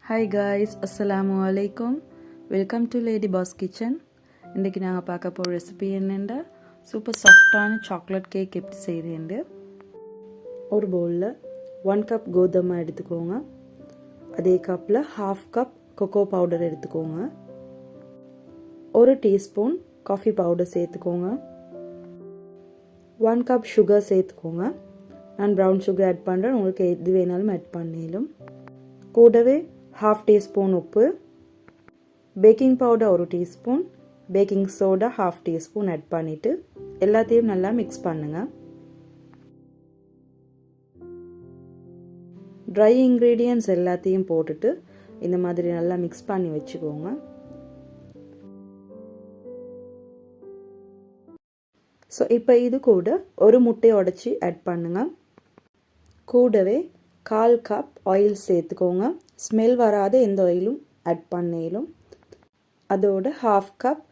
Hi guys, அஸ்ஸலாமு அலைக்கும். Welcome to lady pass kitchen. இன்றைக்கி நாங்கள் பார்க்க போகிற ரெசிபி என்னென்னா சூப்பர் சாஃப்டான சாக்லேட் கேக் எப்படி செய்கிறேன்ட்டு. ஒரு பவுலில் 1 கப் கோதுமை எடுத்துக்கோங்க. அதே கப்பில் 1/2 கப் கொக்கோ பவுடர் எடுத்துக்கோங்க. 1 டீஸ்பூன் காஃபி பவுடர் சேர்த்துக்கோங்க. 1 கப் சுகர் சேர்த்துக்கோங்க. நான் ப்ரௌன் சுகர் ஆட் பண்ணுறேன், உங்களுக்கு எது வேணாலும் ஆட் பண்ணிடும். கூடவே 1/2 டீஸ்பூன் உப்பு, baking powder 1 teaspoon, baking soda 1/2 teaspoon add பண்ணிவிட்டு எல்லாத்தையும் நல்லா மிக்ஸ் பண்ணுங்கள். ட்ரை இன்க்ரீடியன்ட்ஸ் எல்லாத்தையும் போட்டுட்டு இந்த மாதிரி நல்லா மிக்ஸ் பண்ணி வச்சுக்கோங்க. ஸோ இப்போ இது கூட ஒரு முட்டையை உடச்சி ஆட் பண்ணுங்கள். கூடவே 1/4 கப் ஆயில் சேர்த்துக்கோங்க. ஸ்மெல் வராத எந்த ஆயிலும் ஆட் பண்ணிடும். அதோட 1/2 கப்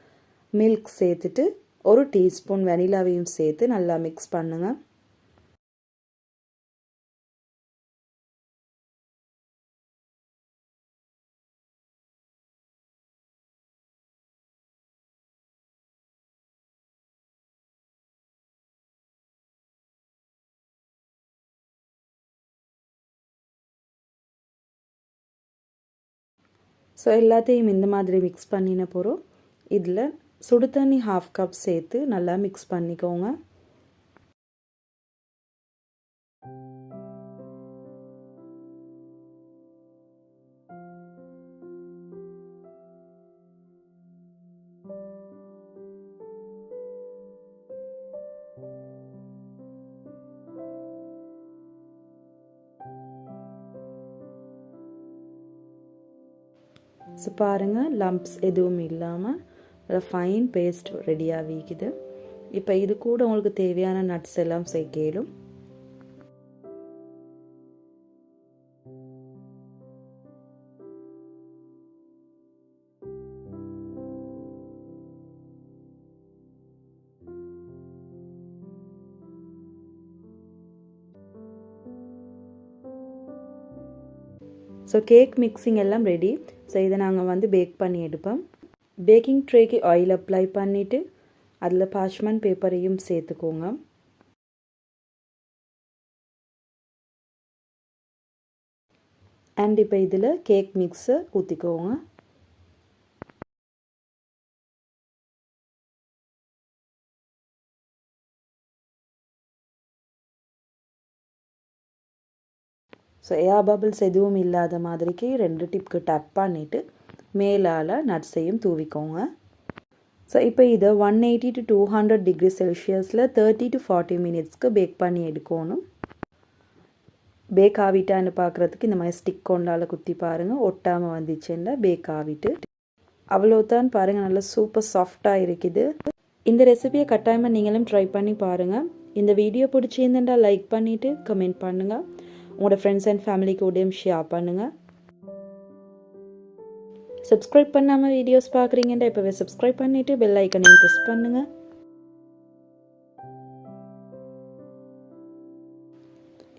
மில்க் சேர்த்துட்டு 1 டீஸ்பூன் வெனிலாவையும் சேர்த்து நல்லா மிக்ஸ் பண்ணுங்கள். ஸோ எல்லாத்தையும் இந்த மாதிரி மிக்ஸ் பண்ணின போகிறோம். இதில் சுடு தண்ணி 1/2 கப் சேர்த்து நல்லா மிக்ஸ் பண்ணிக்கோங்க. ஸோ பாருங்கள், லம்ப்ஸ் எதுவும் இல்லாமல் ஃபைன் பேஸ்ட் ரெடியாக வீக்குது. இப்போ இது கூட உங்களுக்கு தேவையான நட்ஸ் எல்லாம் சேர்க்கலும். ஸோ கேக் மிக்சிங் எல்லாம் ரெடி. ஸோ இதை நாங்கள் பேக் பண்ணி எடுப்போம். பேக்கிங் ட்ரேக்கு ஆயில் அப்ளை பண்ணிவிட்டு அதில் பார்ச்மெண்ட் பேப்பரையும் சேர்த்துக்கோங்க. அண்ட் இப்போ இதில் கேக் மிக்ஸை ஊற்றிக்கோங்க. ஸோ ஏர் பபிள்ஸ் எதுவும் இல்லாத மாதிரிக்கு 2 டிப்க்கு டப் பண்ணிவிட்டு மேலால் நட்ஸையும் தூவிக்கோங்க. ஸோ இப்போ இதை 180 to 200 டிகிரி செல்சியஸில் 30 to 40 மினிட்ஸ்க்கு பேக் பண்ணி எடுக்கணும். பேக் ஆகிட்டான்னு பார்க்குறதுக்கு இந்த மாதிரி ஸ்டிக் கொண்டால் குத்தி பாருங்கள், ஒட்டாமல் வந்துச்சுன்னா பேக் ஆகிட்டு அவ்வளோதான். பாருங்கள், நல்லா சூப்பர் சாஃப்டாக இருக்குது. இந்த ரெசிபியை கட்டாயமாக நீங்களும் ட்ரை பண்ணி பாருங்கள். இந்த வீடியோ பிடிச்சிருந்தா லைக் பண்ணிவிட்டு கமெண்ட் பண்ணுங்கள். உங்களோட ஃப்ரெண்ட்ஸ் அண்ட் ஃபேமிலி கூடயும் ஷேர் பண்ணுங்கள். சப்ஸ்கிரைப் பண்ணாமல் வீடியோஸ் பார்க்குறீங்கன்னா இப்போவே சப்ஸ்கிரைப் பண்ணிவிட்டு பெல் ஐக்கனையும் ப்ரெஸ் பண்ணுங்கள்.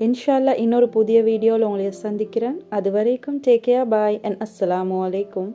இன்ஷால்லா இன்னொரு புதிய வீடியோவில் உங்களை சந்திக்கிறேன். அது வரைக்கும் டேக் கேர், பாய் அண்ட் அஸ்ஸலாமு அலைக்கும்.